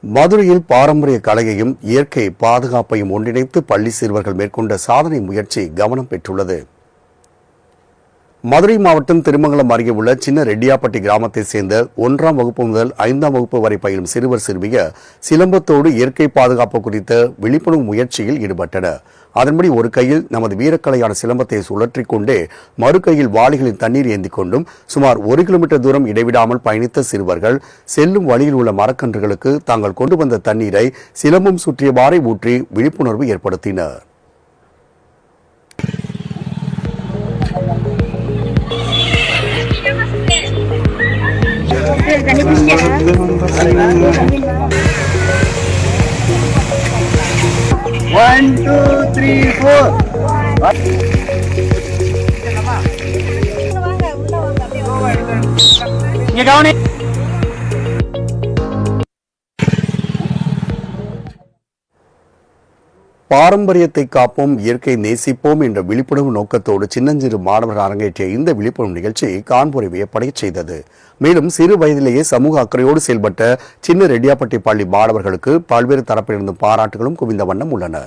மதுரையில் பாரம்பரிய கலையையும் இயற்கை பாதுகாப்பையும் ஒன்றிணைத்து பள்ளி சிறுவர்கள் மேற்கொண்ட சாதனை முயற்சி கவனம் பெற்றுள்ளது. மதுரை மாவட்டம் திருமங்கலம் அருகே உள்ள சின்ன ரெட்டியாப்பட்டி கிராமத்தைச் சேர்ந்த 1ஆம் வகுப்பு முதல் 5ஆம் வகுப்பு வரை பயிலும் சிறுவர் சிறுமியர் சிலம்பத்தோடு இயற்கை பாதுகாப்பு குறித்த விழிப்புணர்வு முயற்சியில் ஈடுபட்டனர். அதன்படி ஒரு கையில் நமது வீரக்கலையான சிலம்பத்தை சுழற்றிக் கொண்டே மறு கையில் வாளிகளின் தண்ணீர் ஏந்திக் கொண்டும் சுமார் 1 கிலோமீட்டர் தூரம் இடைவிடாமல் பயணித்த சிறுவர்கள் செல்லும் வழியில் உள்ள மரக்கன்றுகளுக்கு தாங்கள் கொண்டு வந்த தண்ணீரை சிலம்பம் சுற்றியவாறே ஊற்றி விழிப்புணர்வு ஏற்படுத்தினர். One, two, three, four. இங்க கவனி. பாரம்பரியத்தை காப்போம், இயற்கை நேசிப்போம் என்ற விழிப்புணர்வு நோக்கத்தோடு சின்னஞ்சிறு மாணவர்கள் அரங்கேற்றிய இந்த விழிப்புணர்வு நிகழ்ச்சி காண்போரை வியப்படைய செய்தது. மேலும் சிறு வயதிலேயே சமூக அக்கறையோடு செயல்பட்ட சின்ன ரெட்டியாப்பட்டி பள்ளி மாணவர்களுக்கு பல்வேறு தரப்பிலிருந்து பாராட்டுகளும் குவிந்த வண்ணம் உள்ளன.